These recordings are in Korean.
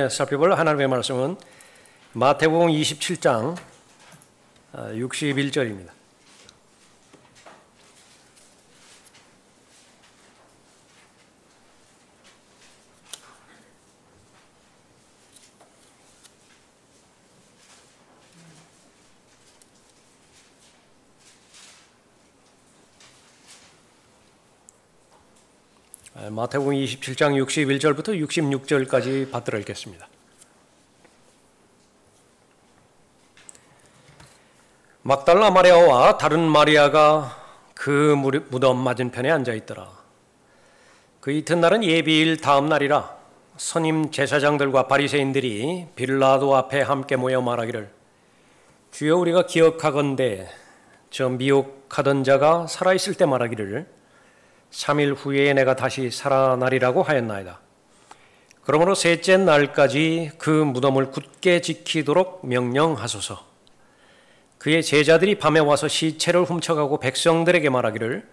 살펴볼 하나님의 말씀은 마태복음 27장 61절입니다. 마태복음 27장 61절부터 66절까지 받들어 읽겠습니다. 막달라 마리아와 다른 마리아가 그 무덤 맞은편에 앉아 있더라. 그 이튿날은 예비일 다음 날이라 선임 제사장들과 바리새인들이 빌라도 앞에 함께 모여 말하기를, 주여 우리가 기억하건대 저 미혹하던 자가 살아있을 때 말하기를 3일 후에 내가 다시 살아나리라고 하였나이다. 그러므로 셋째 날까지 그 무덤을 굳게 지키도록 명령하소서. 그의 제자들이 밤에 와서 시체를 훔쳐가고 백성들에게 말하기를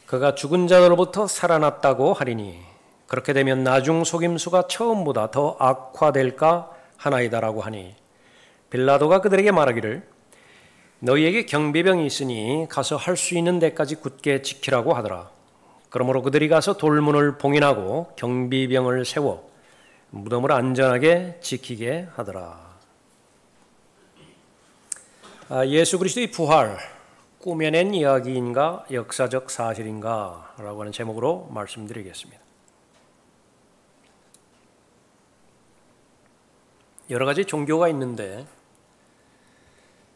그가 죽은 자들로부터 살아났다고 하리니 그렇게 되면 나중 속임수가 처음보다 더 악화될까 하나이다라고 하니, 빌라도가 그들에게 말하기를 너희에게 경비병이 있으니 가서 할 수 있는 데까지 굳게 지키라고 하더라. 그러므로 그들이 가서 돌문을 봉인하고 경비병을 세워 무덤을 안전하게 지키게 하더라. 예수 그리스도의 부활, 꾸며낸 이야기인가 역사적 사실인가 라고 하는 제목으로 말씀드리겠습니다. 여러 가지 종교가 있는데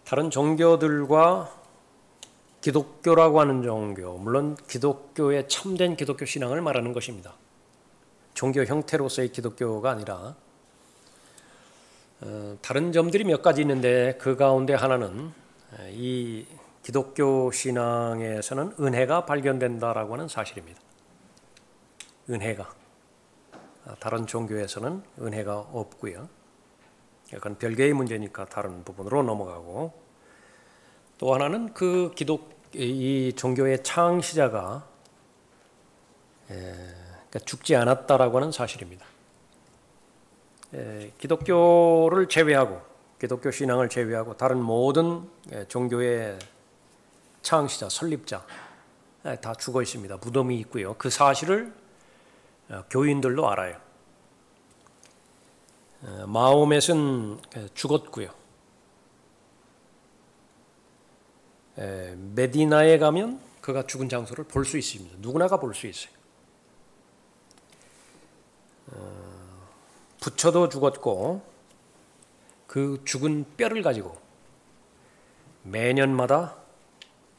다른 종교들과 기독교라고 하는 종교, 물론 기독교의 참된 기독교 신앙을 말하는 것입니다. 종교 형태로서의 기독교가 아니라 다른 점들이 몇 가지 있는데 그 가운데 하나는 이 기독교 신앙에서는 은혜가 발견된다라고 하는 사실입니다. 은혜가. 다른 종교에서는 은혜가 없고요. 약간 별개의 문제니까 다른 부분으로 넘어가고, 또 하나는 이 종교의 창시자가 죽지 않았다라고 하는 사실입니다. 기독교를 제외하고, 기독교 신앙을 제외하고 다른 모든 종교의 창시자, 설립자 다 죽어 있습니다. 무덤이 있고요. 그 사실을 교인들도 알아요. 마호멧은 죽었고요. 메디나에 가면 그가 죽은 장소를 볼 수 있습니다. 누구나가 볼 수 있어요. 부처도 죽었고 그 죽은 뼈를 가지고 매년마다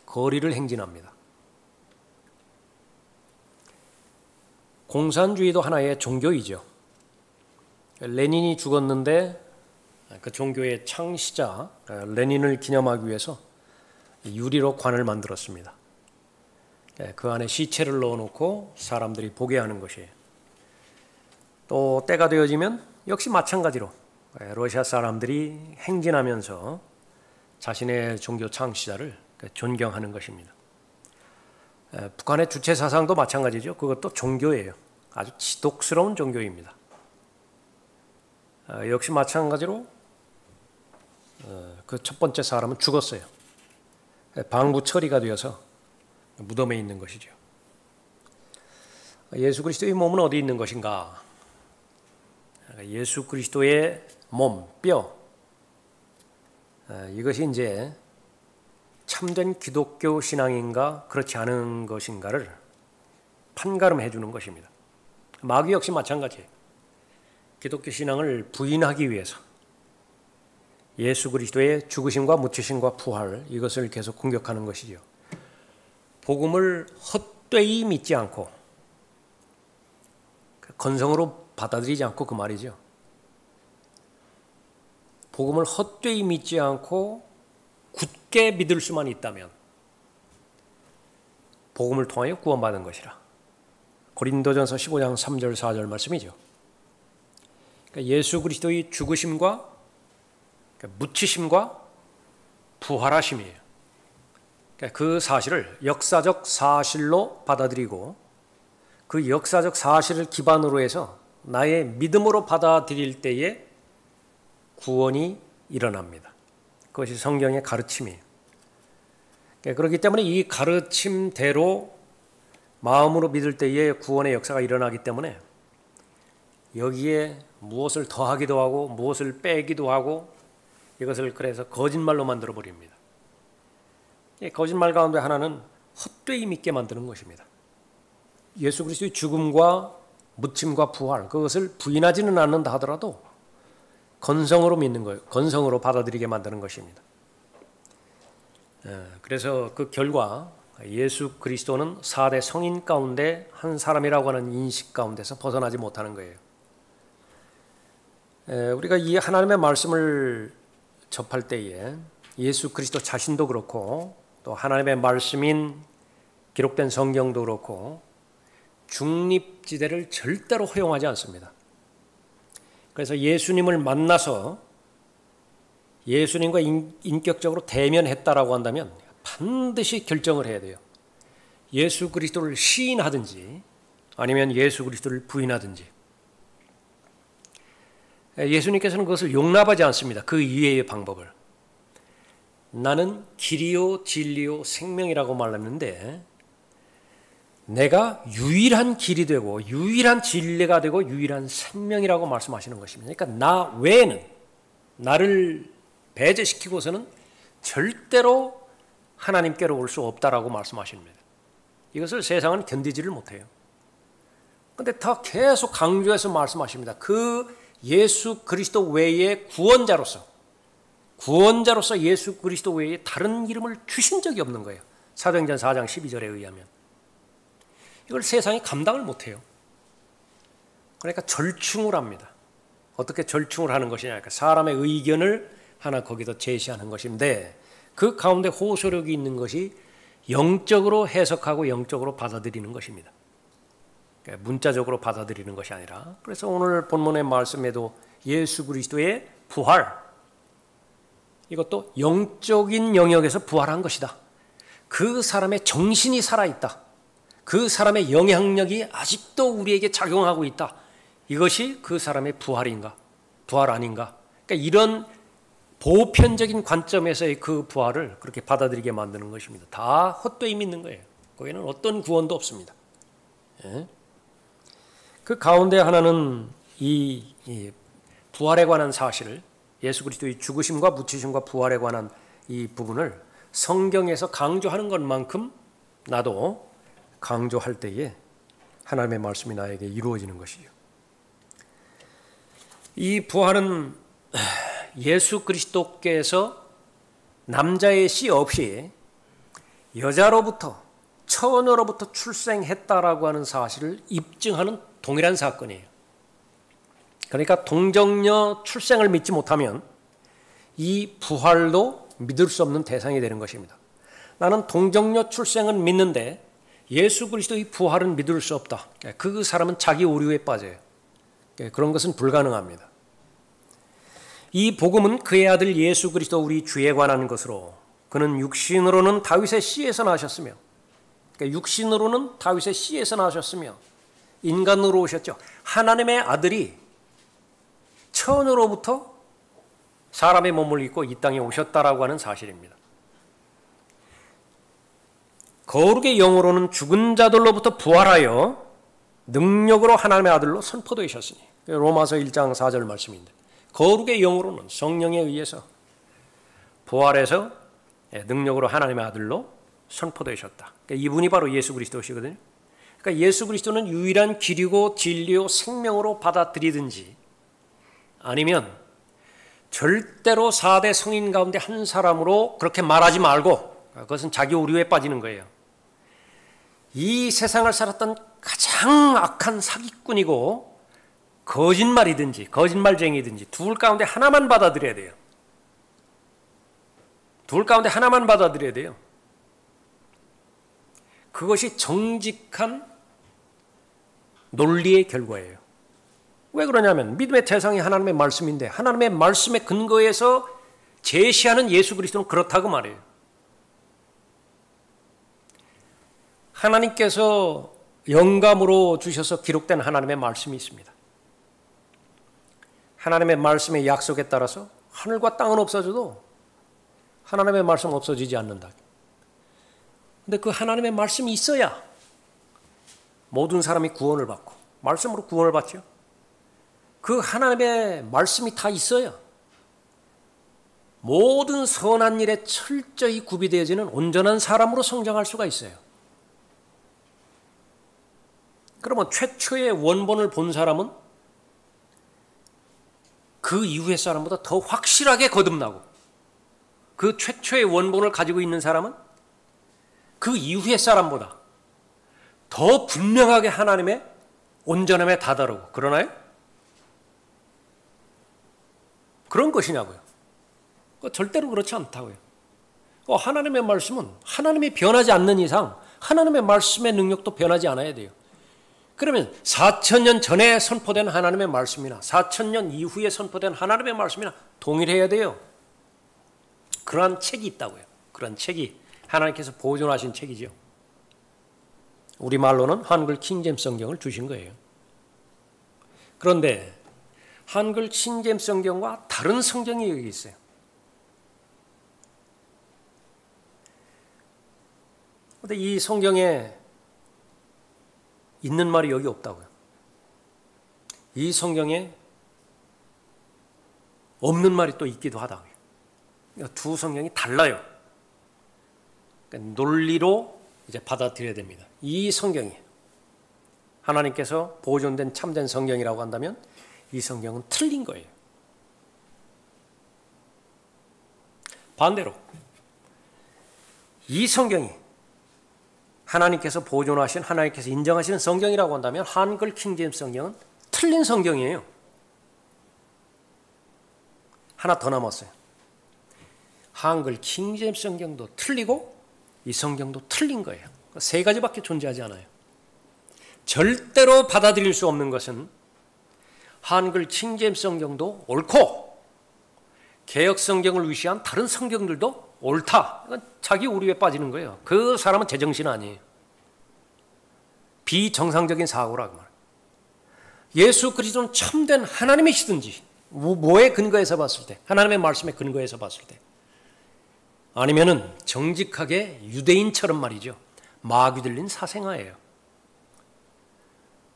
거리를 행진합니다. 공산주의도 하나의 종교이죠. 레닌이 죽었는데 그 종교의 창시자 레닌을 기념하기 위해서 유리로 관을 만들었습니다. 그 안에 시체를 넣어놓고 사람들이 보게 하는 것이에요. 또 때가 되어지면 역시 마찬가지로 러시아 사람들이 행진하면서 자신의 종교 창시자를 존경하는 것입니다. 북한의 주체 사상도 마찬가지죠. 그것도 종교예요. 아주 지독스러운 종교입니다. 역시 마찬가지로 그 첫 번째 사람은 죽었어요. 방부 처리가 되어서 무덤에 있는 것이죠. 예수 그리스도의 몸은 어디 있는 것인가? 예수 그리스도의 몸, 뼈, 이것이 이제 참된 기독교 신앙인가 그렇지 않은 것인가를 판가름해 주는 것입니다. 마귀 역시 마찬가지예요. 기독교 신앙을 부인하기 위해서 예수 그리스도의 죽으심과 묻히심과 부활, 이것을 계속 공격하는 것이죠. 복음을 헛되이 믿지 않고 건성으로 받아들이지 않고, 그 말이죠. 복음을 헛되이 믿지 않고 굳게 믿을 수만 있다면 복음을 통하여 구원받은 것이라. 고린도전서 15장 3절 4절 말씀이죠. 그러니까 예수 그리스도의 죽으심과 묻히심과 부활하심이에요. 그 사실을 역사적 사실로 받아들이고 그 역사적 사실을 기반으로 해서 나의 믿음으로 받아들일 때에 구원이 일어납니다. 그것이 성경의 가르침이에요. 그렇기 때문에 이 가르침대로 마음으로 믿을 때에 구원의 역사가 일어나기 때문에 여기에 무엇을 더하기도 하고 무엇을 빼기도 하고 이것을 그래서 거짓말로 만들어 버립니다. 거짓말 가운데 하나는 헛되이 믿게 만드는 것입니다. 예수 그리스도의 죽음과 묻힘과 부활, 그것을 부인하지는 않는다 하더라도 건성으로 믿는 거예요. 건성으로 받아들이게 만드는 것입니다. 그래서 그 결과 예수 그리스도는 4대 성인 가운데 한 사람이라고 하는 인식 가운데서 벗어나지 못하는 거예요. 우리가 이 하나님의 말씀을 접할 때에 예수 그리스도 자신도 그렇고 또 하나님의 말씀인 기록된 성경도 그렇고 중립지대를 절대로 허용하지 않습니다. 그래서 예수님을 만나서 예수님과 인격적으로 대면했다라고 한다면 반드시 결정을 해야 돼요. 예수 그리스도를 시인하든지 아니면 예수 그리스도를 부인하든지. 예수님께서는 그것을 용납하지 않습니다. 그 이외의 방법을. 나는 길이요 진리요 생명이라고 말했는데 내가 유일한 길이 되고 유일한 진리가 되고 유일한 생명이라고 말씀하시는 것입니다. 그러니까 나 외에는 나를 배제시키고서는 절대로 하나님께로 올 수 없다라고 말씀하십니다. 이것을 세상은 견디지를 못해요. 그런데 더 계속 강조해서 말씀하십니다. 그 예수 그리스도 외에 구원자로서 예수 그리스도 외에 다른 이름을 주신 적이 없는 거예요. 사도행전 4장 12절에 의하면. 이걸 세상이 감당을 못해요. 그러니까 절충을 합니다. 어떻게 절충을 하는 것이냐? 그러니까 사람의 의견을 하나 거기다 제시하는 것인데 그 가운데 호소력이 있는 것이 영적으로 해석하고 영적으로 받아들이는 것입니다. 그러니까 문자적으로 받아들이는 것이 아니라 그래서 오늘 본문의 말씀에도 예수 그리스도의 부활 이것도 영적인 영역에서 부활한 것이다. 그 사람의 정신이 살아있다. 그 사람의 영향력이 아직도 우리에게 작용하고 있다. 이것이 그 사람의 부활인가? 부활 아닌가? 그러니까 이런 보편적인 관점에서의 그 부활을 그렇게 받아들이게 만드는 것입니다. 다 헛되이 믿는 거예요. 거기는 어떤 구원도 없습니다. 예? 그 가운데 하나는 이 부활에 관한 사실을 예수 그리스도의 죽으심과 묻히심과 부활에 관한 이 부분을 성경에서 강조하는 것만큼 나도 강조할 때에 하나님의 말씀이 나에게 이루어지는 것이죠. 이 부활은 예수 그리스도께서 남자의 씨 없이 여자로부터 처녀로부터 출생했다라고 하는 사실을 입증하는 동일한 사건이에요. 그러니까 동정녀 출생을 믿지 못하면 이 부활도 믿을 수 없는 대상이 되는 것입니다. 나는 동정녀 출생은 믿는데 예수 그리스도의 부활은 믿을 수 없다. 그 사람은 자기 오류에 빠져요. 그런 것은 불가능합니다. 이 복음은 그의 아들 예수 그리스도 우리 주에 관한 것으로 그는 육신으로는 다윗의 씨에서 나셨으며 육신으로는 다윗의 씨에서 나셨으며 인간으로 오셨죠. 하나님의 아들이 처녀로부터 사람의 몸을 입고 이 땅에 오셨다라고 하는 사실입니다. 거룩의 영으로는 죽은 자들로부터 부활하여 능력으로 하나님의 아들로 선포되셨으니 로마서 1장 4절 말씀인데 거룩의 영으로는 성령에 의해서 부활해서 능력으로 하나님의 아들로 선포되셨다. 그러니까 이분이 바로 예수 그리스도시거든요. 그러니까 예수 그리스도는 유일한 길이고 진리요 생명으로 받아들이든지 아니면 절대로 4대 성인 가운데 한 사람으로 그렇게 말하지 말고 그것은 자기 오류에 빠지는 거예요. 이 세상을 살았던 가장 악한 사기꾼이고 거짓말이든지 거짓말쟁이든지 둘 가운데 하나만 받아들여야 돼요. 둘 가운데 하나만 받아들여야 돼요. 그것이 정직한 논리의 결과예요. 왜 그러냐면 믿음의 대상이 하나님의 말씀인데 하나님의 말씀의 근거에서 제시하는 예수 그리스도는 그렇다고 말해요. 하나님께서 영감으로 주셔서 기록된 하나님의 말씀이 있습니다. 하나님의 말씀의 약속에 따라서 하늘과 땅은 없어져도 하나님의 말씀 없어지지 않는다. 근데 그 하나님의 말씀이 있어야 모든 사람이 구원을 받고 말씀으로 구원을 받죠. 그 하나님의 말씀이 다 있어야 모든 선한 일에 철저히 구비되어지는 온전한 사람으로 성장할 수가 있어요. 그러면 최초의 원본을 본 사람은 그 이후의 사람보다 더 확실하게 거듭나고, 그 최초의 원본을 가지고 있는 사람은 그 이후의 사람보다 더 분명하게 하나님의 온전함에 다다르고, 그러나요? 그런 것이냐고요. 절대로 그렇지 않다고요. 하나님의 말씀은 하나님이 변하지 않는 이상 하나님의 말씀의 능력도 변하지 않아야 돼요. 그러면 4,000년 전에 선포된 하나님의 말씀이나 4,000년 이후에 선포된 하나님의 말씀이나 동일해야 돼요. 그러한 책이 있다고요. 그런 책이 하나님께서 보존하신 책이죠. 우리말로는 한글 킹제임스 성경을 주신 거예요. 그런데 한글 킹제임스 성경과 다른 성경이 여기 있어요. 근데 이 성경에 있는 말이 여기 없다고요. 이 성경에 없는 말이 또 있기도 하다고요. 그러니까 두 성경이 달라요. 그러니까 논리로 이제 받아들여야 됩니다. 이 성경이 하나님께서 보존된 참된 성경이라고 한다면 이 성경은 틀린 거예요. 반대로 이 성경이 하나님께서 보존하신, 하나님께서 인정하시는 성경이라고 한다면 한글 킹제임스 성경은 틀린 성경이에요. 하나 더 남았어요. 한글 킹제임스 성경도 틀리고 이 성경도 틀린 거예요. 세 가지밖에 존재하지 않아요. 절대로 받아들일 수 없는 것은 한글 킹제임스 성경도 옳고 개역 성경을 위시한 다른 성경들도 옳다. 자기 오류에 빠지는 거예요. 그 사람은 제정신 아니에요. 비정상적인 사고라고 말해요. 예수 그리스도는 참된 하나님이시든지 뭐에 근거해서 봤을 때, 하나님의 말씀에 근거해서 봤을 때, 아니면은 정직하게 유대인처럼 말이죠. 마귀 들린 사생아예요.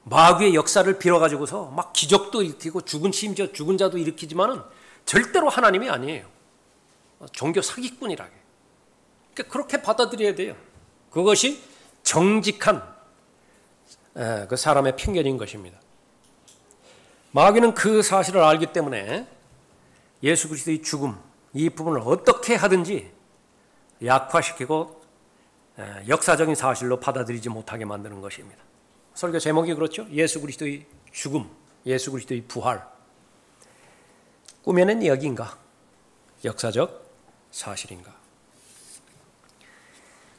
마귀의 역사를 빌어가지고서 막 기적도 일으키고 심지어 죽은 자도 일으키지만은 절대로 하나님이 아니에요. 종교 사기꾼이라게. 그러니까 그렇게 받아들여야 돼요. 그것이 정직한 그 사람의 편견인 것입니다. 마귀는 그 사실을 알기 때문에 예수 그리스도의 죽음, 이 부분을 어떻게 하든지 약화시키고 역사적인 사실로 받아들이지 못하게 만드는 것입니다. 설교 제목이 그렇죠. 예수 그리스도의 죽음, 예수 그리스도의 부활. 꾸며낸 이야기인가? 역사적 사실인가?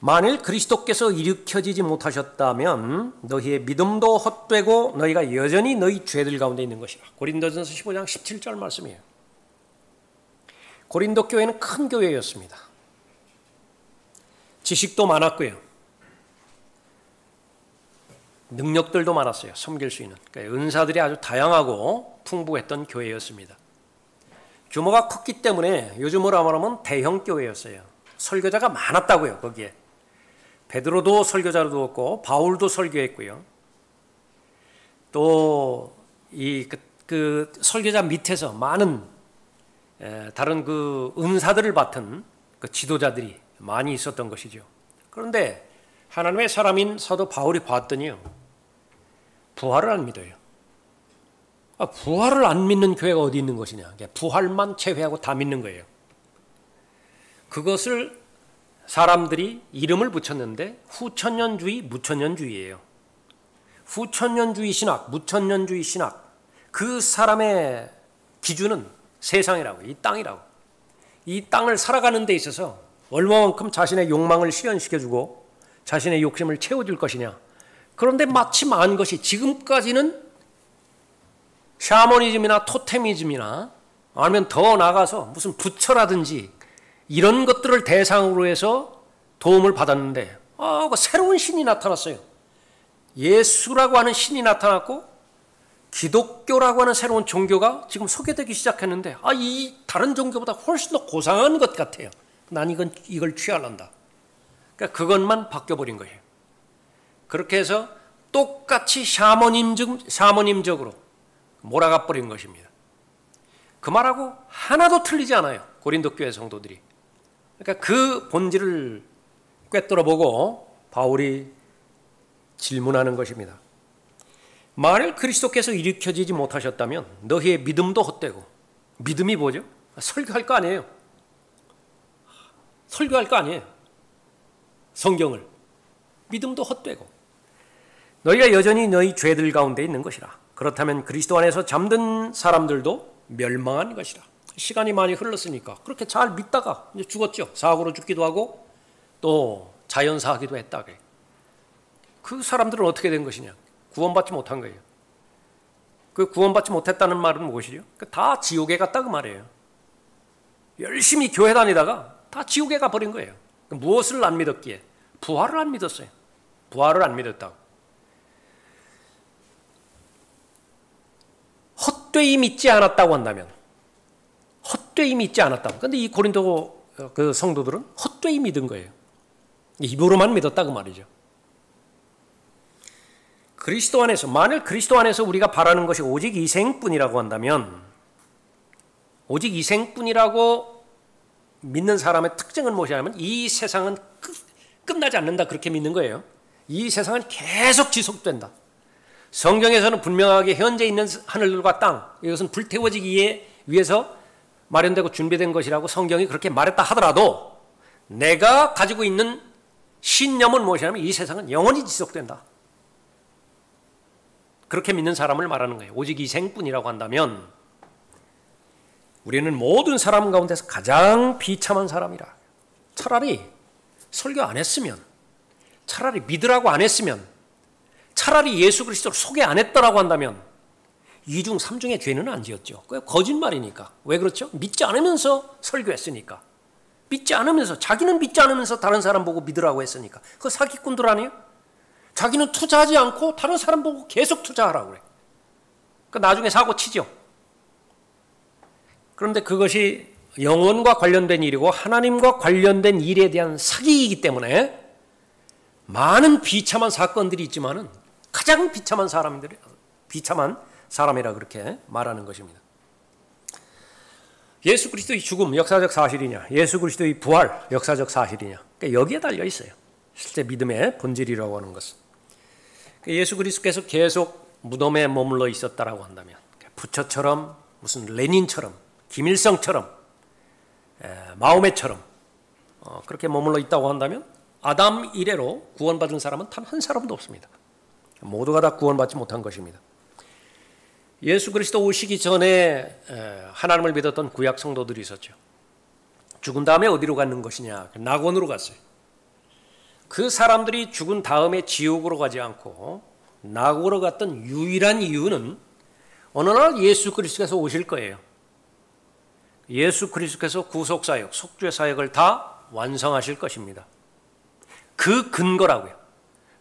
만일 그리스도께서 일으켜지지 못하셨다면 너희의 믿음도 헛되고 너희가 여전히 너희 죄들 가운데 있는 것이라. 고린도전서 15장 17절 말씀이에요. 고린도 교회는 큰 교회였습니다. 지식도 많았고요. 능력들도 많았어요. 섬길 수 있는. 그러니까 은사들이 아주 다양하고 풍부했던 교회였습니다. 규모가 컸기 때문에 요즘으로 말하면 대형 교회였어요. 설교자가 많았다고요. 거기에 베드로도 설교자로 두었고 바울도 설교했고요. 또 이 그 설교자 밑에서 많은 다른 그 은사들을 맡은 그 지도자들이 많이 있었던 것이죠. 그런데 하나님의 사람인 사도 바울이 봤더니요, 부활을 안 믿어요. 부활을 안 믿는 교회가 어디 있는 것이냐? 부활만 제외하고 다 믿는 거예요. 그것을 사람들이 이름을 붙였는데 후천년주의, 무천년주의예요. 후천년주의 신학, 무천년주의 신학, 그 사람의 기준은 세상이라고, 이 땅이라고. 이 땅을 살아가는 데 있어서 얼마만큼 자신의 욕망을 실현시켜주고 자신의 욕심을 채워줄 것이냐. 그런데 마침 안 것이 지금까지는 샤머니즘이나 토테미즘이나 아니면 더 나아가서 무슨 부처라든지 이런 것들을 대상으로 해서 도움을 받았는데 새로운 신이 나타났어요. 예수라고 하는 신이 나타났고 기독교라고 하는 새로운 종교가 지금 소개되기 시작했는데 이 다른 종교보다 훨씬 더 고상한 것 같아요. 난 이걸 취하란다. 그러니까 그것만 바뀌어버린 거예요. 그렇게 해서 똑같이 샤머님적으로 몰아가 버린 것입니다. 그 말하고 하나도 틀리지 않아요. 고린도 교회 성도들이. 그러니까 그 본질을 꿰뚫어 보고 바울이 질문하는 것입니다. 만일 그리스도께서 일으켜지지 못하셨다면 너희의 믿음도 헛되고, 믿음이 뭐죠? 설교할 거 아니에요. 설교할 거 아니에요. 성경을. 믿음도 헛되고 너희가 여전히 너희 죄들 가운데 있는 것이라. 그렇다면 그리스도 안에서 잠든 사람들도 멸망한 것이라. 시간이 많이 흘렀으니까 그렇게 잘 믿다가 이제 죽었죠. 사고로 죽기도 하고 또 자연사하기도 했다. 그 사람들은 어떻게 된 것이냐? 구원받지 못한 거예요. 그 구원받지 못했다는 말은 무엇이죠? 다 지옥에 갔다 그 말이에요. 열심히 교회 다니다가 다 지옥에 가버린 거예요. 무엇을 안 믿었기에? 부활을 안 믿었어요. 부활을 안 믿었다고. 헛되이 믿지 않았다고 한다면, 헛되이 믿지 않았다고. 그런데 이 고린도 그 성도들은 헛되이 믿은 거예요. 입으로만 믿었다 그 말이죠. 그리스도 안에서, 만일 그리스도 안에서 우리가 바라는 것이 오직 이 생뿐이라고 한다면, 오직 이 생뿐이라고 믿는 사람의 특징은 무엇이냐면 이 세상은 끝나지 않는다 그렇게 믿는 거예요. 이 세상은 계속 지속된다. 성경에서는 분명하게 현재 있는 하늘과 땅, 이것은 불태워지기 위해서 마련되고 준비된 것이라고 성경이 그렇게 말했다 하더라도 내가 가지고 있는 신념은 무엇이냐면 이 세상은 영원히 지속된다. 그렇게 믿는 사람을 말하는 거예요. 오직 이 생뿐이라고 한다면 우리는 모든 사람 가운데서 가장 비참한 사람이라. 차라리 설교 안 했으면, 차라리 믿으라고 안 했으면, 차라리 예수 그리스도를 소개 안 했더라고 한다면 2중 3중의 죄는 안 지었죠. 그게 거짓말이니까. 왜 그렇죠? 믿지 않으면서 설교했으니까. 믿지 않으면서, 자기는 믿지 않으면서 다른 사람 보고 믿으라고 했으니까. 그거 사기꾼들 아니에요? 자기는 투자하지 않고 다른 사람 보고 계속 투자하라고 그래. 그러니까 나중에 사고 치죠. 그런데 그것이 영혼과 관련된 일이고 하나님과 관련된 일에 대한 사기이기 때문에 많은 비참한 사건들이 있지만은 가장 비참한 사람이라 그렇게 말하는 것입니다. 예수 그리스도의 죽음 역사적 사실이냐, 예수 그리스도의 부활 역사적 사실이냐, 그러니까 여기에 달려 있어요. 실제 믿음의 본질이라고 하는 것은. 예수 그리스도께서 계속 무덤에 머물러 있었다라고 한다면, 부처처럼 무슨 레닌처럼, 김일성처럼, 마오메처럼 그렇게 머물러 있다고 한다면 아담 이래로 구원받은 사람은 단 한 사람도 없습니다. 모두가 다 구원받지 못한 것입니다. 예수 그리스도 오시기 전에 하나님을 믿었던 구약 성도들이 있었죠. 죽은 다음에 어디로 가는 것이냐? 낙원으로 갔어요. 그 사람들이 죽은 다음에 지옥으로 가지 않고 낙원으로 갔던 유일한 이유는 어느 날 예수 그리스도께서 오실 거예요. 예수 그리스도께서 구속사역, 속죄사역을 다 완성하실 것입니다. 그 근거라고요.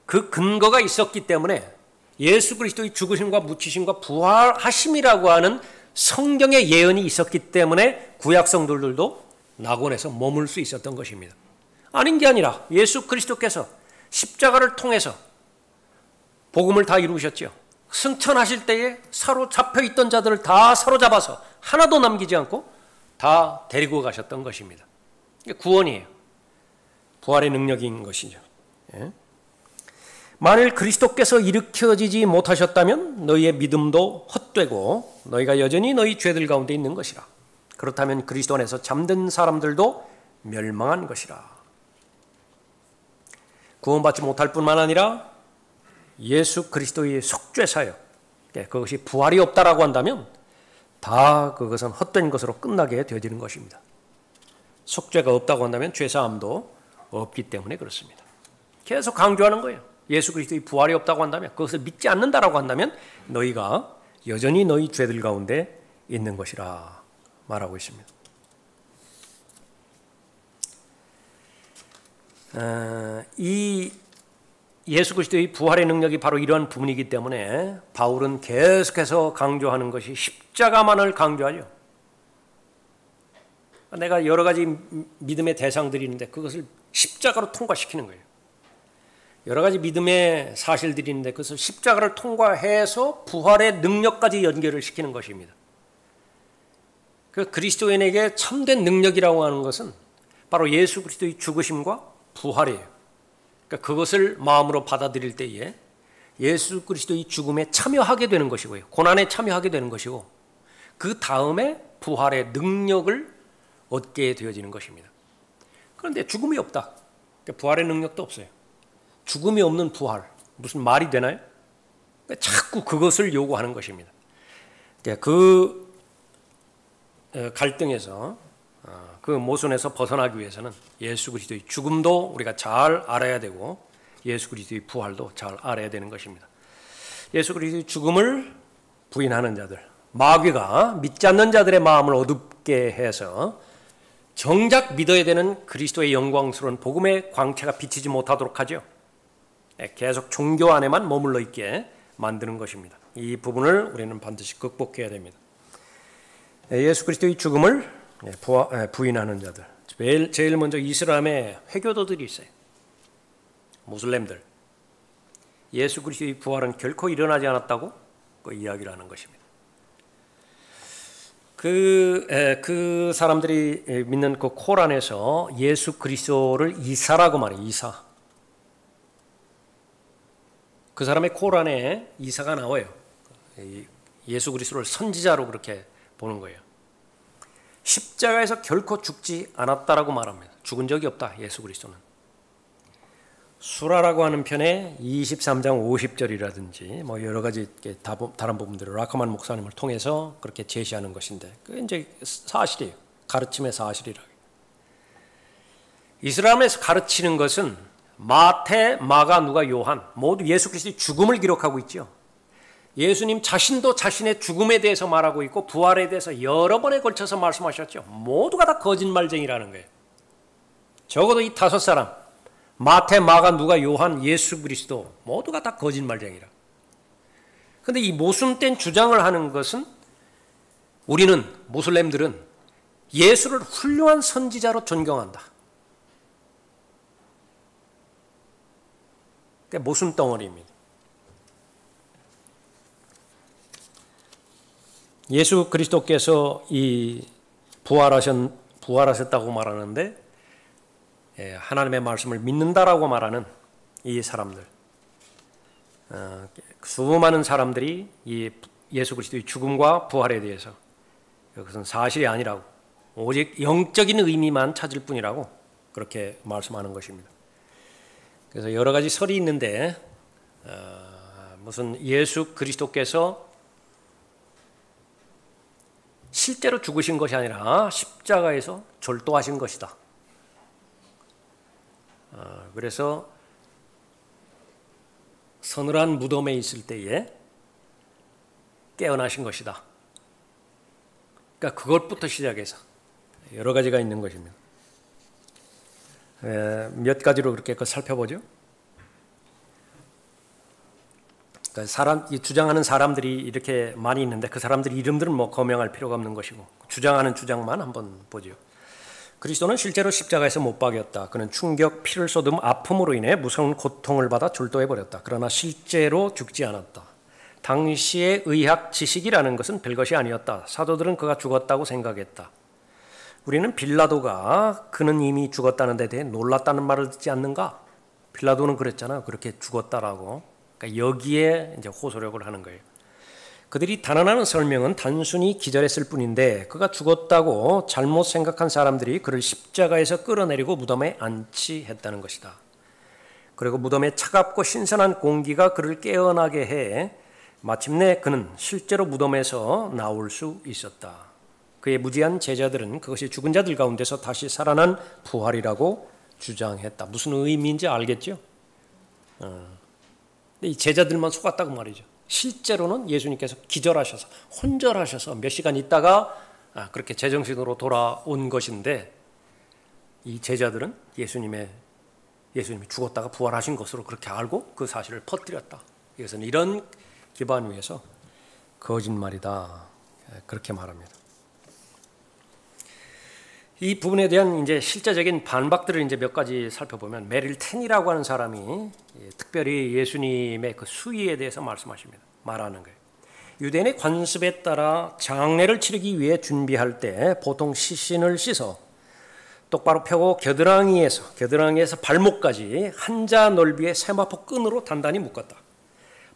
그 근거가 있었기 때문에 예수 그리스도의 죽으심과 묻히심과 부활하심이라고 하는 성경의 예언이 있었기 때문에 구약 성도들도 낙원에서 머물 수 있었던 것입니다. 아닌 게 아니라 예수 그리스도께서 십자가를 통해서 복음을 다 이루셨죠. 승천하실 때에 사로잡혀 있던 자들을 다 사로잡아서 하나도 남기지 않고 다 데리고 가셨던 것입니다. 이게 구원이에요. 부활의 능력인 것이죠. 예? 만일 그리스도께서 일으켜지지 못하셨다면 너희의 믿음도 헛되고 너희가 여전히 너희 죄들 가운데 있는 것이라. 그렇다면 그리스도 안에서 잠든 사람들도 멸망한 것이라. 구원받지 못할 뿐만 아니라 예수 그리스도의 속죄사역, 그것이 부활이 없다라고 한다면 다 그것은 헛된 것으로 끝나게 되어지는 것입니다. 속죄가 없다고 한다면 죄사함도 없기 때문에 그렇습니다. 계속 강조하는 거예요. 예수 그리스도의 부활이 없다고 한다면, 그것을 믿지 않는다라고 한다면 너희가 여전히 너희 죄들 가운데 있는 것이라 말하고 있습니다. 이 예수 그리스도의 부활의 능력이 바로 이러한 부분이기 때문에 바울은 계속해서 강조하는 것이 십자가만을 강조하죠. 내가 여러 가지 믿음의 대상들이 있는데 그것을 십자가로 통과시키는 거예요. 여러 가지 믿음의 사실들이 있는데 그것을 십자가를 통과해서 부활의 능력까지 연결을 시키는 것입니다. 그 그리스도인에게 참된 능력이라고 하는 것은 바로 예수 그리스도의 죽으심과 부활이에요. 그러니까 그것을 마음으로 받아들일 때에 예수 그리스도의 죽음에 참여하게 되는 것이고요. 고난에 참여하게 되는 것이고 그 다음에 부활의 능력을 얻게 되어지는 것입니다. 그런데 죽음이 없다. 그러니까 부활의 능력도 없어요. 죽음이 없는 부활, 무슨 말이 되나요? 그러니까 자꾸 그것을 요구하는 것입니다. 그러니까 그 갈등에서 그 모순에서 벗어나기 위해서는 예수 그리스도의 죽음도 우리가 잘 알아야 되고 예수 그리스도의 부활도 잘 알아야 되는 것입니다. 예수 그리스도의 죽음을 부인하는 자들, 마귀가 믿지 않는 자들의 마음을 어둡게 해서 정작 믿어야 되는 그리스도의 영광스러운 복음의 광채가 비치지 못하도록 하죠. 계속 종교 안에만 머물러 있게 만드는 것입니다. 이 부분을 우리는 반드시 극복해야 됩니다. 예수 그리스도의 죽음을 부인하는 자들, 제일 먼저 이슬람의 회교도들이 있어요. 무슬림들. 예수 그리스도의 부활은 결코 일어나지 않았다고 그 이야기를 하는 것입니다. 그 사람들이 믿는 그 코란에서 예수 그리스도를 이사라고 말해요. 이사. 그 사람의 코란에 이사가 나와요. 예수 그리스도를 선지자로 그렇게 보는 거예요. 십자가에서 결코 죽지 않았다라고 말합니다. 죽은 적이 없다. 예수 그리스도는. 수라라고 하는 편에 23장 50절이라든지 뭐 여러 가지 다른 부분들을 라카만 목사님을 통해서 그렇게 제시하는 것인데 그게 이제 사실이에요. 가르침의 사실이라고. 이슬람에서 가르치는 것은 마태, 마가, 누가, 요한 모두 예수 그리스도의 죽음을 기록하고 있죠. 예수님 자신도 자신의 죽음에 대해서 말하고 있고 부활에 대해서 여러 번에 걸쳐서 말씀하셨죠. 모두가 다 거짓말쟁이라는 거예요. 적어도 이 5사람 마태, 마가, 누가, 요한, 예수 그리스도 모두가 다 거짓말쟁이라. 그런데 이 모순된 주장을 하는 것은 우리는 무슬림들은 예수를 훌륭한 선지자로 존경한다. 그게 모순 덩어리입니다. 예수 그리스도께서 이 부활하셨다고 말하는데 하나님의 말씀을 믿는다라고 말하는 이 사람들, 수많은 사람들이 이 예수 그리스도의 죽음과 부활에 대해서 그것은 사실이 아니라고 오직 영적인 의미만 찾을 뿐이라고 그렇게 말씀하는 것입니다. 그래서 여러 가지 설이 있는데 무슨 예수 그리스도께서 실제로 죽으신 것이 아니라 십자가에서 절도하신 것이다. 그래서 서늘한 무덤에 있을 때에 깨어나신 것이다. 그러니까 그것부터 시작해서 여러 가지가 있는 것입니다. 몇 가지로 그렇게 살펴보죠. 그러니까 주장하는 사람들이 이렇게 많이 있는데 그 사람들 이름들은 뭐 거명할 필요가 없는 것이고 주장하는 주장만 한번 보죠. 그리스도는 실제로 십자가에서 못 박였다. 그는 충격, 피를 쏟음, 아픔으로 인해 무서운 고통을 받아 졸도해버렸다. 그러나 실제로 죽지 않았다. 당시의 의학 지식이라는 것은 별것이 아니었다. 사도들은 그가 죽었다고 생각했다. 우리는 빌라도가 그는 이미 죽었다는 데 대해 놀랐다는 말을 듣지 않는가? 빌라도는 그랬잖아요. 그렇게 죽었다라고. 그러니까 여기에 이제 호소력을 하는 거예요. 그들이 단언하는 설명은 단순히 기절했을 뿐인데 그가 죽었다고 잘못 생각한 사람들이 그를 십자가에서 끌어내리고 무덤에 안치했다는 것이다. 그리고 무덤에 차갑고 신선한 공기가 그를 깨어나게 해 마침내 그는 실제로 무덤에서 나올 수 있었다. 그의 무지한 제자들은 그것이 죽은 자들 가운데서 다시 살아난 부활이라고 주장했다. 무슨 의미인지 알겠죠? 근데 이 제자들만 속았다고 말이죠. 실제로는 예수님께서 기절하셔서 혼절하셔서 몇 시간 있다가 그렇게 제정신으로 돌아온 것인데 이 제자들은 예수님의 예수님이 죽었다가 부활하신 것으로 그렇게 알고 그 사실을 퍼뜨렸다. 이것은 이런 기반 위에서 거짓말이다. 그렇게 말합니다. 이 부분에 대한 이제 실제적인 반박들을 이제 몇 가지 살펴보면 메릴 텐이라고 하는 사람이 특별히 예수님의 그 수위에 대해서 말하는 거예요. 유대인의 관습에 따라 장례를 치르기 위해 준비할 때 보통 시신을 씻어 똑바로 펴고 겨드랑이에서 발목까지 한자 넓이의 세마포 끈으로 단단히 묶었다.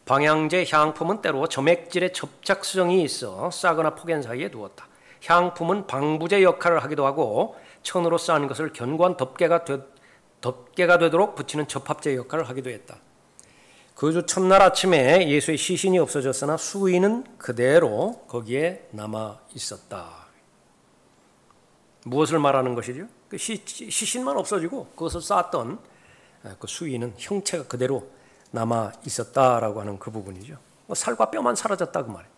방향제 향품은 때로 점액질의 접착성이 있어 싸거나 폭연 사이에 두었다. 향품은 방부제 역할을 하기도 하고 천으로 쌓은 것을 견고한 덮개가 되도록 붙이는 접합제 역할을 하기도 했다. 그 주 첫날 아침에 예수의 시신이 없어졌으나 수의는 그대로 거기에 남아 있었다. 무엇을 말하는 것이죠? 그 시신만 없어지고 그것을 쌓았던 그 수의는 형체가 그대로 남아 있었다라고 하는 그 부분이죠. 살과 뼈만 사라졌다 그 말이에요.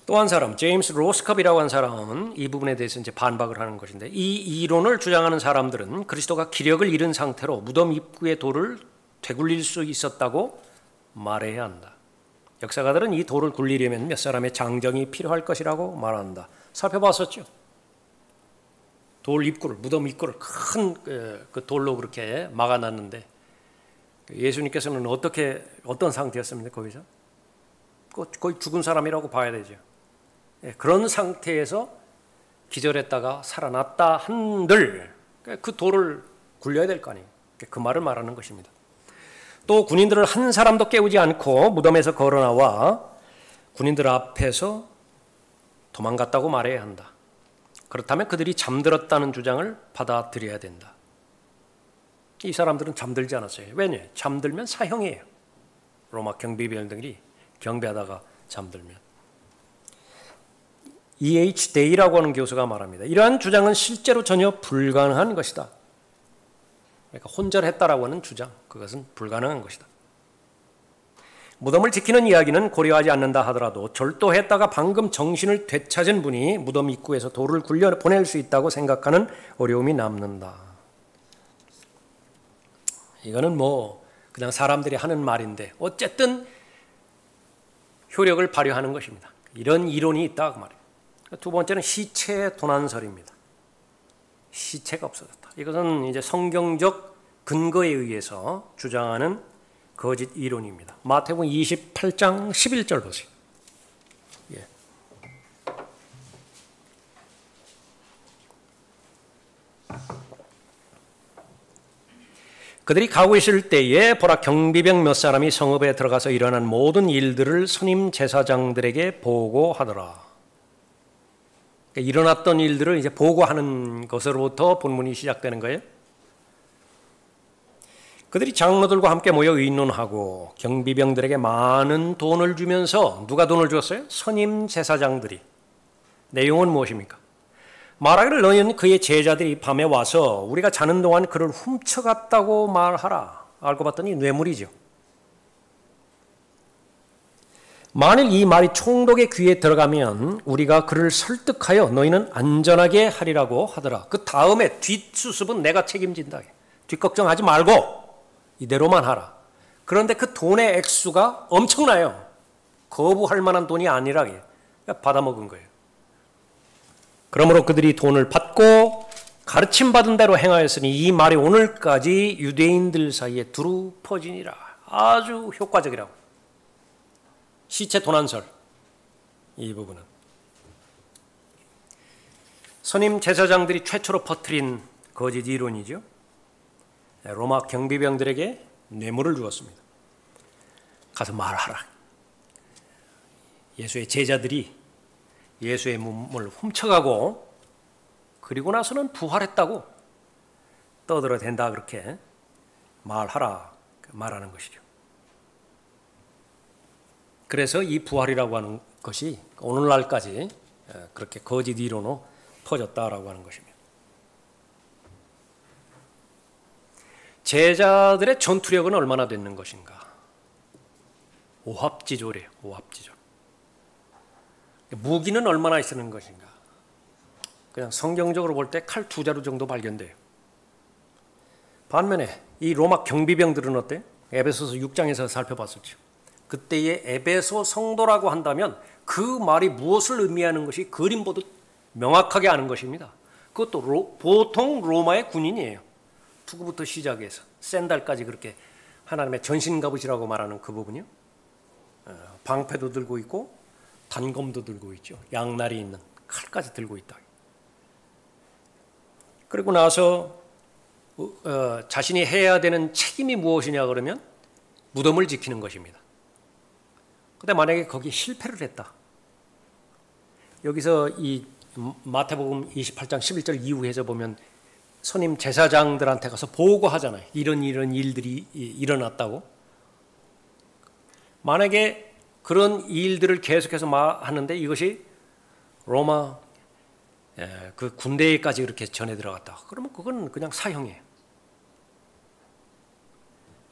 또 한 사람, 제임스 로스컵이라고 하는 사람은 이 부분에 대해서 이제 반박을 하는 것인데, 이 이론을 주장하는 사람들은 그리스도가 기력을 잃은 상태로 무덤 입구의 돌을 되굴릴 수 있었다고 말해야 한다. 역사가들은 이 돌을 굴리려면 몇 사람의 장정이 필요할 것이라고 말한다. 살펴봤었죠. 돌 입구를, 무덤 입구를 큰 그 돌로 그렇게 막아놨는데 예수님께서는 어떤 상태였습니까? 거기서 거의 죽은 사람이라고 봐야 되죠. 그런 상태에서 기절했다가 살아났다 한들 그 돌을 굴려야 될 거 아니에요. 그 말을 말하는 것입니다. 또 군인들을 한 사람도 깨우지 않고 무덤에서 걸어나와 군인들 앞에서 도망갔다고 말해야 한다. 그렇다면 그들이 잠들었다는 주장을 받아들여야 된다. 이 사람들은 잠들지 않았어요. 왜냐? 잠들면 사형이에요. 로마 경비병들이 경배하다가 잠들면. E.H. 데이라고 하는 교수가 말합니다. 이러한 주장은 실제로 전혀 불가능한 것이다. 그러니까 혼절했다라고 하는 주장, 그것은 불가능한 것이다. 무덤을 지키는 이야기는 고려하지 않는다 하더라도 절도했다가 방금 정신을 되찾은 분이 무덤 입구에서 돌을 굴려 보낼 수 있다고 생각하는 어려움이 남는다. 이거는 그냥 사람들이 하는 말인데 어쨌든 효력을 발휘하는 것입니다. 이런 이론이 있다 그 말이에요. 두 번째는 시체의 도난설입니다. 시체가 없어졌다. 이것은 이제 성경적 근거에 의해서 주장하는 거짓 이론입니다. 마태복음 28장 11절 보세요. 예. 그들이 가고 있을 때에 보라 경비병 몇 사람이 성읍에 들어가서 일어난 모든 일들을 선임 제사장들에게 보고하더라. 그러니까 일어났던 일들을 이제 보고하는 것으로부터 본문이 시작되는 거예요. 그들이 장로들과 함께 모여 의논하고 경비병들에게 많은 돈을 주면서 누가 돈을 줬어요? 선임 제사장들이. 내용은 무엇입니까? 말하기를 너희는 그의 제자들이 밤에 와서 우리가 자는 동안 그를 훔쳐갔다고 말하라. 알고 봤더니 뇌물이죠. 만일 이 말이 총독의 귀에 들어가면 우리가 그를 설득하여 너희는 안전하게 하리라고 하더라. 그 다음에 뒷수습은 내가 책임진다. 뒷걱정하지 말고 이대로만 하라. 그런데 그 돈의 액수가 엄청나요. 거부할 만한 돈이 아니라 받아먹은 거예요. 그러므로 그들이 돈을 받고 가르침받은 대로 행하였으니 이 말이 오늘까지 유대인들 사이에 두루 퍼지니라. 아주 효과적이라고. 시체 도난설, 이 부분은 선임 제사장들이 최초로 퍼뜨린 거짓 이론이죠. 로마 경비병들에게 뇌물을 주었습니다. 가서 말하라. 예수의 제자들이 예수의 몸을 훔쳐가고 그리고 나서는 부활했다고 떠들어댄다 그렇게 말하라 말하는 것이죠. 그래서 이 부활이라고 하는 것이 오늘날까지 그렇게 거짓 이론으로 퍼졌다라고 하는 것입니다. 제자들의 전투력은 얼마나 됐는 것인가? 오합지졸이에요. 오합지졸. 무기는 얼마나 있었는 것인가? 그냥 성경적으로 볼 때 칼 2자루 정도 발견돼요. 반면에 이 로마 경비병들은 어때? 에베소서 6장에서 살펴봤었죠. 그때의 에베소 성도라고 한다면 그 말이 무엇을 의미하는 것이 그림 보듯 명확하게 아는 것입니다. 그것도 보통 로마의 군인이에요. 투구부터 시작해서 샌달까지 그렇게 하나님의 전신갑옷이라고 말하는 그 부분이요. 방패도 들고 있고 단검도 들고 있죠. 양날이 있는 칼까지 들고 있다. 그리고 나서 자신이 해야 되는 책임이 무엇이냐 그러면 무덤을 지키는 것입니다. 근데 만약에 거기에 실패를 했다. 여기서 이 마태복음 28장 11절 이후에서 보면 선임 제사장들한테 가서 보고하잖아요. 이런 일들이 일어났다고. 만약에 그런 일들을 계속해서 하는데 이것이 로마 그 군대에까지 그렇게 전해 들어갔다. 그러면 그건 그냥 사형이에요.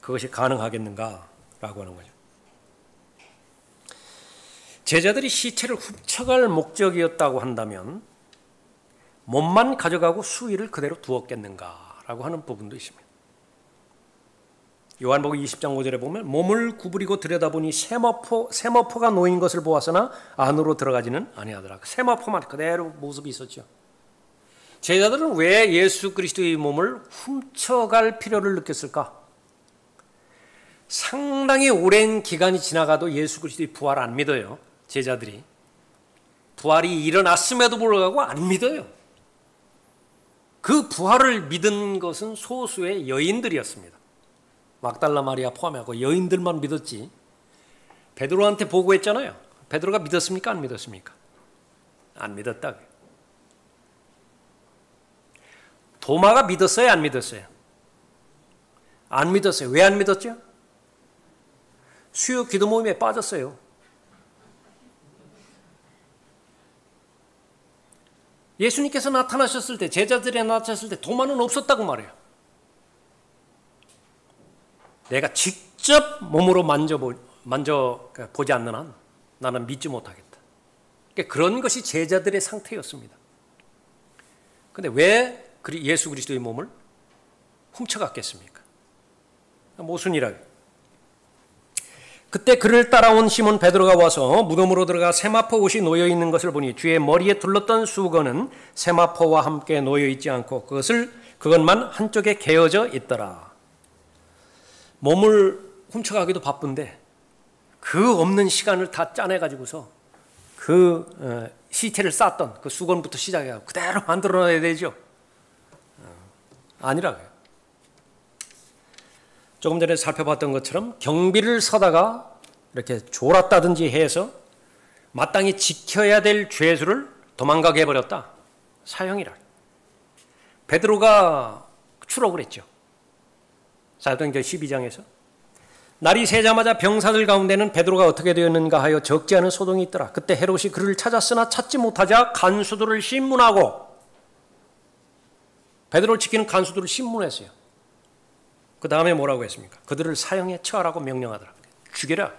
그것이 가능하겠는가라고 하는 거죠. 제자들이 시체를 훔쳐갈 목적이었다고 한다면 몸만 가져가고 수의를 그대로 두었겠는가라고 하는 부분도 있습니다. 요한복음 20장 5절에 보면 몸을 구부리고 들여다보니 세마포가 놓인 것을 보았으나 안으로 들어가지는 아니하더라. 세마포만 그대로 모습이 있었죠. 제자들은 왜 예수 그리스도의 몸을 훔쳐갈 필요를 느꼈을까? 상당히 오랜 기간이 지나가도 예수 그리스도의 부활을 안 믿어요. 제자들이. 부활이 일어났음에도 불구하고 안 믿어요. 그 부활을 믿은 것은 소수의 여인들이었습니다. 막달라 마리아 포함하고 여인들만 믿었지. 베드로한테 보고했잖아요. 베드로가 믿었습니까? 안 믿었습니까? 안 믿었다. 도마가 믿었어요? 안 믿었어요? 안 믿었어요. 왜 안 믿었죠? 수요 기도 모임에 빠졌어요. 예수님께서 나타나셨을 때, 제자들이 나타났을 때 도마는 없었다고 말해요. 내가 직접 몸으로 만져보지 않는 한 나는 믿지 못하겠다. 그러니까 그런 것이 제자들의 상태였습니다. 그런데 왜 예수 그리스도의 몸을 훔쳐갔겠습니까? 모순이라고. 그때 그를 따라온 시몬 베드로가 와서 무덤으로 들어가 세마포 옷이 놓여 있는 것을 보니 주의 머리에 둘렀던 수건은 세마포와 함께 놓여 있지 않고 그것만 한쪽에 개어져 있더라. 몸을 훔쳐가기도 바쁜데 그 없는 시간을 다 짜내가지고서 그 시체를 쌌던 그 수건부터 시작해서 그대로 만들어놔야 되죠. 아니라고요. 조금 전에 살펴봤던 것처럼 경비를 서다가 이렇게 졸았다든지 해서 마땅히 지켜야 될 죄수를 도망가게 해버렸다. 사형이라. 베드로가 추록을 했죠. 사도행전 12장에서 날이 새자마자 병사들 가운데는 베드로가 어떻게 되었는가 하여 적지 않은 소동이 있더라. 그때 헤롯이 그를 찾았으나 찾지 못하자 간수들을 신문하고 베드로를 지키는 간수들을 신문했어요. 그 다음에 뭐라고 했습니까? 그들을 사형에 처하라고 명령하더라. 죽여라.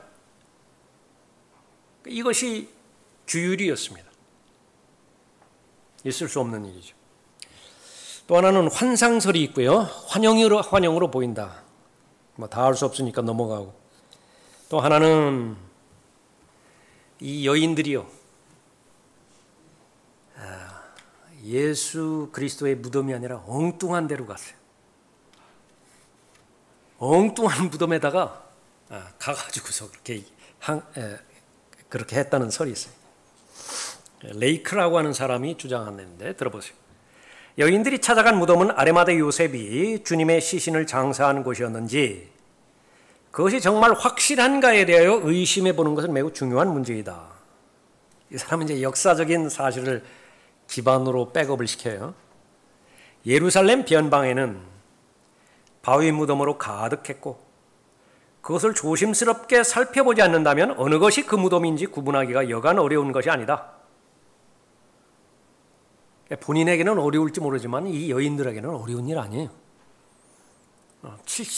이것이 규율이었습니다. 있을 수 없는 일이죠. 또 하나는 환상설이 있고요. 환영으로 보인다. 다 할 수 없으니까 넘어가고. 또 하나는 이 여인들이요. 예수 그리스도의 무덤이 아니라 엉뚱한 데로 갔어요. 엉뚱한 무덤에다가 가가지고서 그렇게 했다는 설이 있어요. 레이크라고 하는 사람이 주장하는데 들어보세요. 여인들이 찾아간 무덤은 아레마대 요셉이 주님의 시신을 장사하는 곳이었는지 그것이 정말 확실한가에 대하여 의심해 보는 것은 매우 중요한 문제이다. 이 사람은 이제 역사적인 사실을 기반으로 백업을 시켜요. 예루살렘 변방에는 바위 무덤으로 가득했고 그것을 조심스럽게 살펴보지 않는다면 어느 것이 그 무덤인지 구분하기가 여간 어려운 것이 아니다. 본인에게는 어려울지 모르지만 이 여인들에게는 어려운 일 아니에요.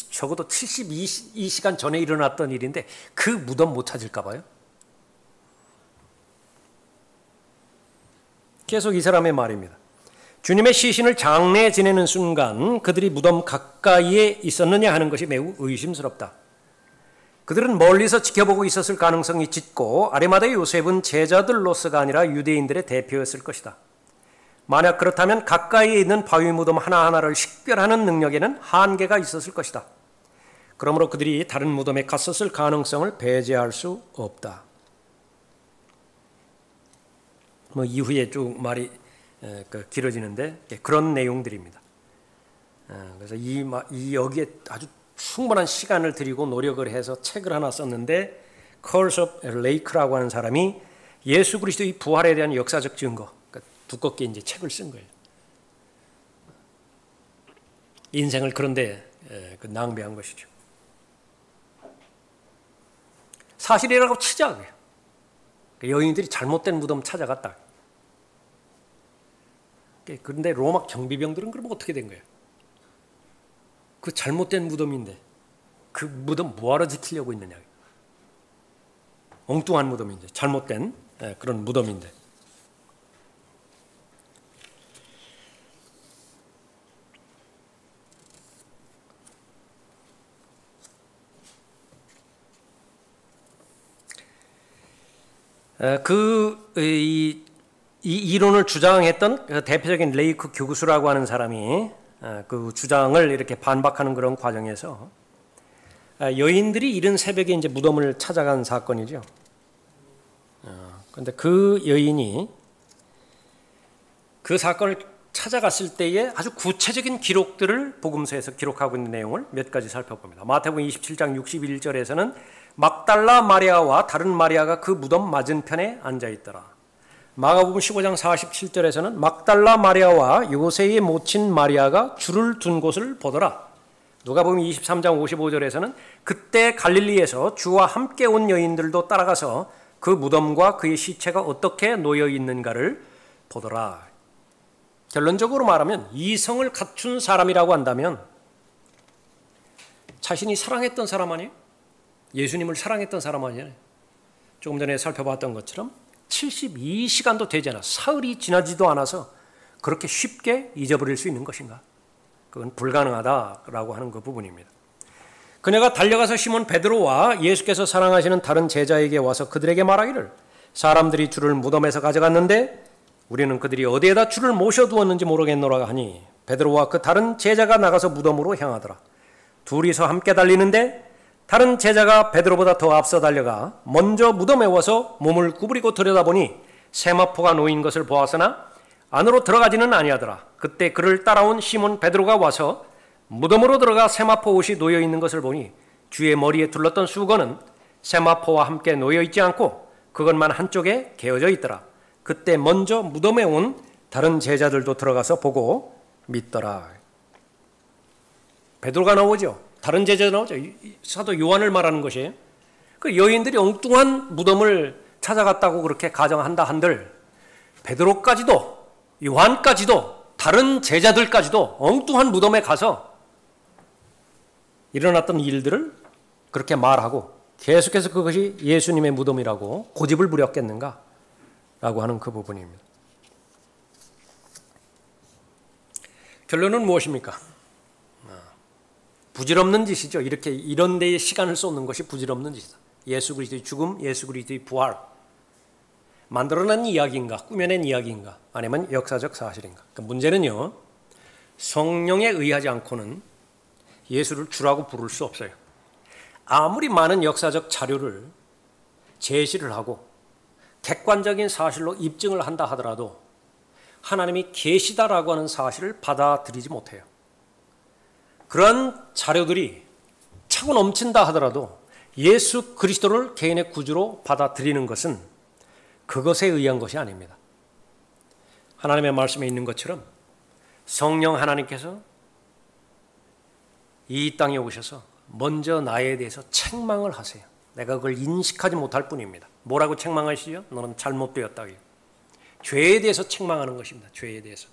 적어도 72시간 전에 일어났던 일인데 그 무덤 못 찾을까 봐요. 계속 이 사람의 말입니다. 주님의 시신을 장례 지내는 순간 그들이 무덤 가까이에 있었느냐 하는 것이 매우 의심스럽다. 그들은 멀리서 지켜보고 있었을 가능성이 짙고 아리마다의 요셉은 제자들로서가 아니라 유대인들의 대표였을 것이다. 만약 그렇다면 가까이에 있는 바위 무덤 하나하나를 식별하는 능력에는 한계가 있었을 것이다. 그러므로 그들이 다른 무덤에 갔었을 가능성을 배제할 수 없다. 이후에 쭉 말이 길어지는데 그런 내용들입니다. 그래서 여기에 아주 충분한 시간을 들이고 노력을 해서 책을 하나 썼는데 Curse of Lake라고 하는 사람이 예수 그리스도의 부활에 대한 역사적 증거, 그러니까 두껍게 이제 책을 쓴 거예요. 인생을 그런데 낭비한 것이죠. 사실이라고 치자. 여인들이 잘못된 무덤 찾아갔다. 그런데 로마 경비병들은 그럼 어떻게 된 거예요? 그 잘못된 무덤인데 그 무덤 뭐하러 지키려고 있느냐. 엉뚱한 무덤인데, 잘못된 그런 무덤인데. 이 이론을 주장했던 대표적인 레이크 교수라고 하는 사람이 그 주장을 이렇게 반박하는 그런 과정에서 여인들이 이른 새벽에 이제 무덤을 찾아간 사건이죠. 그런데 그 여인이 그 사건을 찾아갔을 때의 아주 구체적인 기록들을 복음서에서 기록하고 있는 내용을 몇 가지 살펴봅니다. 마태복음 27장 61절에서는 막달라 마리아와 다른 마리아가 그 무덤 맞은편에 앉아있더라. 마가복음 15장 47절에서는 막달라 마리아와 요새의 모친 마리아가 줄을 둔 곳을 보더라. 누가복음 23장 55절에서는 그때 갈릴리에서 주와 함께 온 여인들도 따라가서 그 무덤과 그의 시체가 어떻게 놓여 있는가를 보더라. 결론적으로 말하면 이성을 갖춘 사람이라고 한다면 자신이 사랑했던 사람 아니에요? 예수님을 사랑했던 사람 아니에요? 조금 전에 살펴봤던 것처럼 72시간도 되지 않아 사흘이 지나지도 않아서 그렇게 쉽게 잊어버릴 수 있는 것인가? 그건 불가능하다라고 하는 그 부분입니다. 그녀가 달려가서 시몬 베드로와 예수께서 사랑하시는 다른 제자에게 와서 그들에게 말하기를 사람들이 줄을 무덤에서 가져갔는데 우리는 그들이 어디에다 줄을 모셔두었는지 모르겠노라 하니 베드로와 그 다른 제자가 나가서 무덤으로 향하더라. 둘이서 함께 달리는데 다른 제자가 베드로보다 더 앞서 달려가 먼저 무덤에 와서 몸을 구부리고 들여다보니 세마포가 놓인 것을 보았으나 안으로 들어가지는 아니하더라. 그때 그를 따라온 시몬 베드로가 와서 무덤으로 들어가 세마포 옷이 놓여 있는 것을 보니 주의 머리에 둘렀던 수건은 세마포와 함께 놓여 있지 않고 그것만 한쪽에 개어져 있더라. 그때 먼저 무덤에 온 다른 제자들도 들어가서 보고 믿더라. 베드로가 나오죠. 다른 제자도 나오죠. 사도 요한을 말하는 것이에요. 그 여인들이 엉뚱한 무덤을 찾아갔다고 그렇게 가정한다 한들 베드로까지도 요한까지도 다른 제자들까지도 엉뚱한 무덤에 가서 일어났던 일들을 그렇게 말하고 계속해서 그것이 예수님의 무덤이라고 고집을 부렸겠는가 라고 하는 그 부분입니다. 결론은 무엇입니까? 부질없는 짓이죠. 이렇게 이런 데에 시간을 쏟는 것이 부질없는 짓이다. 예수 그리스도의 죽음, 예수 그리스도의 부활. 만들어낸 이야기인가, 꾸며낸 이야기인가, 아니면 역사적 사실인가. 그러니까 문제는요, 성령에 의하지 않고는 예수를 주라고 부를 수 없어요. 아무리 많은 역사적 자료를 제시를 하고 객관적인 사실로 입증을 한다 하더라도 하나님이 계시다라고 하는 사실을 받아들이지 못해요. 그런 자료들이 차고 넘친다 하더라도 예수 그리스도를 개인의 구주로 받아들이는 것은 그것에 의한 것이 아닙니다. 하나님의 말씀에 있는 것처럼 성령 하나님께서 이 땅에 오셔서 먼저 나에 대해서 책망을 하세요. 내가 그걸 인식하지 못할 뿐입니다. 뭐라고 책망하시죠? 너는 잘못되었다. 죄에 대해서 책망하는 것입니다. 죄에 대해서.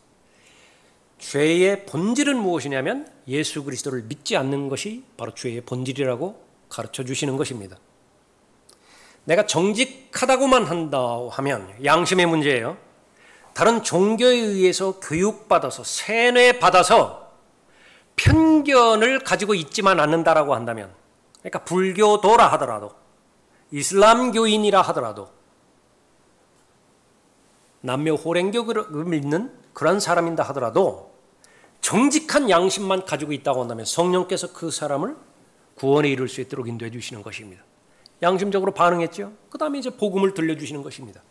죄의 본질은 무엇이냐면 예수 그리스도를 믿지 않는 것이 바로 죄의 본질이라고 가르쳐 주시는 것입니다. 내가 정직하다고만 한다 하면 양심의 문제예요. 다른 종교에 의해서 교육받아서 세뇌받아서 편견을 가지고 있지만 않는다라고 한다면, 그러니까 불교도라 하더라도, 이슬람교인이라 하더라도, 남녀 호랭교를 믿는 그런 사람인다 하더라도 정직한 양심만 가지고 있다고 한다면 성령께서 그 사람을 구원에 이룰 수 있도록 인도해 주시는 것입니다. 양심적으로 반응했죠. 그 다음에 이제 복음을 들려주시는 것입니다.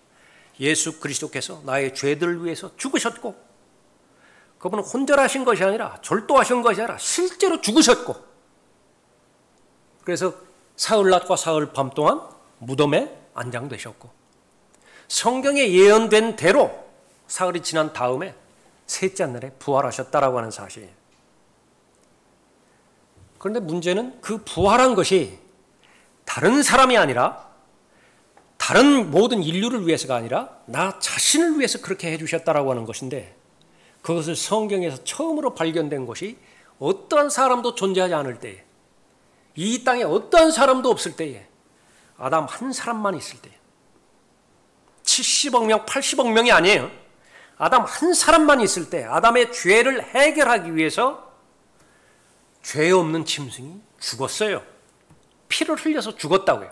예수 그리스도께서 나의 죄들을 위해서 죽으셨고, 그분은 혼절하신 것이 아니라 절도하신 것이 아니라 실제로 죽으셨고, 그래서 사흘낮과 사흘밤 동안 무덤에 안장되셨고, 성경에 예언된 대로 사흘이 지난 다음에 셋째 날에 부활하셨다라고 하는 사실이에요. 그런데 문제는 그 부활한 것이 다른 사람이 아니라, 다른 모든 인류를 위해서가 아니라 나 자신을 위해서 그렇게 해주셨다라고 하는 것인데, 그것을 성경에서 처음으로 발견된 것이 어떠한 사람도 존재하지 않을 때에, 이 땅에 어떠한 사람도 없을 때에, 아담 한 사람만 있을 때에, 70억 명, 80억 명이 아니에요. 아담 한 사람만 있을 때 아담의 죄를 해결하기 위해서 죄 없는 짐승이 죽었어요. 피를 흘려서 죽었다고요.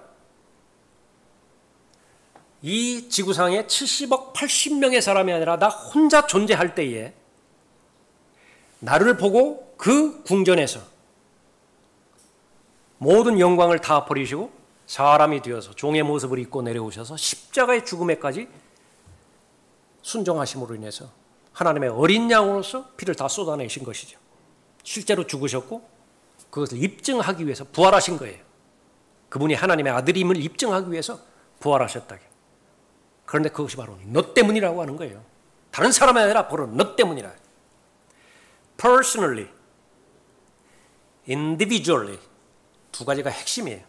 이 지구상에 70억, 80명의 사람이 아니라 나 혼자 존재할 때에 나를 보고 그 궁전에서 모든 영광을 다 버리시고 사람이 되어서 종의 모습을 입고 내려오셔서 십자가의 죽음에까지 순종하심으로 인해서 하나님의 어린 양으로서 피를 다 쏟아내신 것이죠. 실제로 죽으셨고 그것을 입증하기 위해서 부활하신 거예요. 그분이 하나님의 아들임을 입증하기 위해서 부활하셨다. 그런데 그것이 바로 너 때문이라고 하는 거예요. 다른 사람이 아니라 바로 너 때문이라. Personally, individually, 두 가지가 핵심이에요.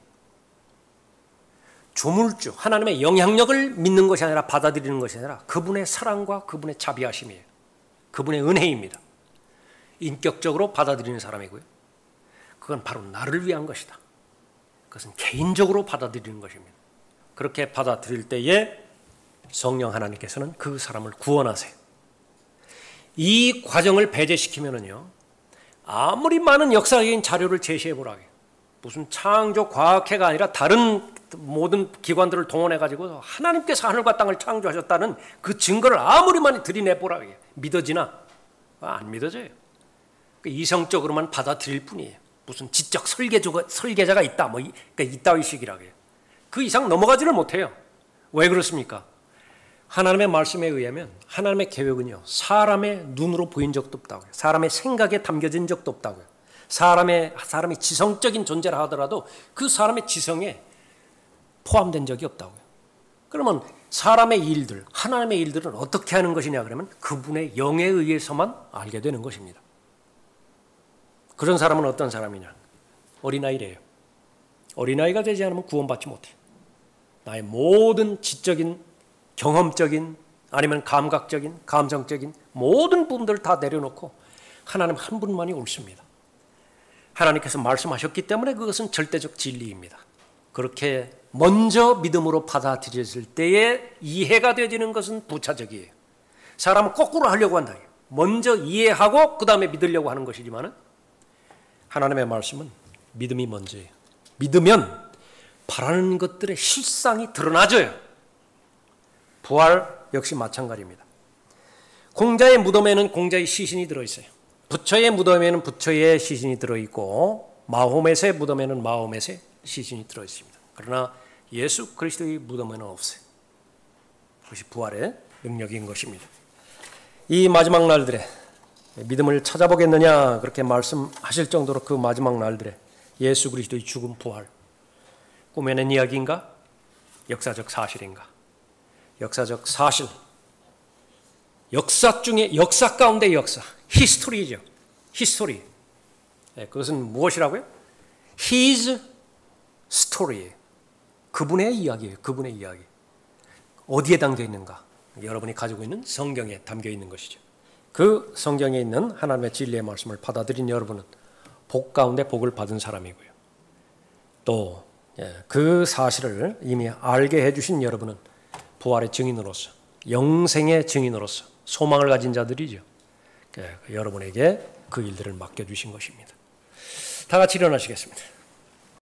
조물주, 하나님의 영향력을 믿는 것이 아니라 받아들이는 것이 아니라 그분의 사랑과 그분의 자비하심이에요. 그분의 은혜입니다. 인격적으로 받아들이는 사람이고요. 그건 바로 나를 위한 것이다. 그것은 개인적으로 받아들이는 것입니다. 그렇게 받아들일 때에 성령 하나님께서는 그 사람을 구원하세요. 이 과정을 배제시키면은요, 아무리 많은 역사적인 자료를 제시해 보라고 해요. 무슨 창조 과학회가 아니라 다른 모든 기관들을 동원해 가지고 하나님께서 하늘과 땅을 창조하셨다는 그 증거를 아무리 많이 들이내 보라고 해요. 믿어지나? 안 믿어져요. 이성적으로만 받아들일 뿐이에요. 무슨 지적 설계자가 있다, 뭐 그러니까 이따위 식이라고 해요. 그 이상 넘어가지를 못해요. 왜 그렇습니까? 하나님의 말씀에 의하면 하나님의 계획은요, 사람의 눈으로 보인 적도 없다고요. 사람의 생각에 담겨진 적도 없다고요. 사람이 지성적인 존재라 하더라도 그 사람의 지성에 포함된 적이 없다고요. 그러면 사람의 일들, 하나님의 일들은 어떻게 하는 것이냐 그러면 그분의 영에 의해서만 알게 되는 것입니다. 그런 사람은 어떤 사람이냐? 어린아이래요. 어린아이가 되지 않으면 구원받지 못해요. 나의 모든 지적인, 경험적인, 아니면 감각적인, 감성적인 모든 부분들을 다 내려놓고 하나님 한 분만이 옳습니다. 하나님께서 말씀하셨기 때문에 그것은 절대적 진리입니다. 그렇게 먼저 믿음으로 받아들였을 때에 이해가 되어지는 것은 부차적이에요. 사람은 거꾸로 하려고 한다. 먼저 이해하고 그 다음에 믿으려고 하는 것이지만 하나님의 말씀은 믿음이 먼저예요. 믿으면 바라는 것들의 실상이 드러나져요. 부활 역시 마찬가지입니다. 공자의 무덤에는 공자의 시신이 들어있어요. 부처의 무덤에는 부처의 시신이 들어있고 마호멧의 무덤에는 마호멧의 시신이 들어있습니다. 그러나 예수 그리스도의 무덤에는 없어요. 그것이 부활의 능력인 것입니다. 이 마지막 날들에 믿음을 찾아보겠느냐 그렇게 말씀하실 정도로 그 마지막 날들에 예수 그리스도의 죽음 부활, 꾸며낸 이야기인가? 역사적 사실인가? 역사적 사실, 역사 중에 역사 가운데 역사, 히스토리죠. 히스토리. 그것은 무엇이라고요? His story. 그분의 이야기예요. 그분의 이야기. 어디에 담겨 있는가? 여러분이 가지고 있는 성경에 담겨 있는 것이죠. 그 성경에 있는 하나님의 진리의 말씀을 받아들인 여러분은 복 가운데 복을 받은 사람이고요. 또 그 사실을 이미 알게 해주신 여러분은 부활의 증인으로서 영생의 증인으로서 소망을 가진 자들이죠. 여러분에게 그 일들을 맡겨주신 것입니다. 다 같이 일어나시겠습니다.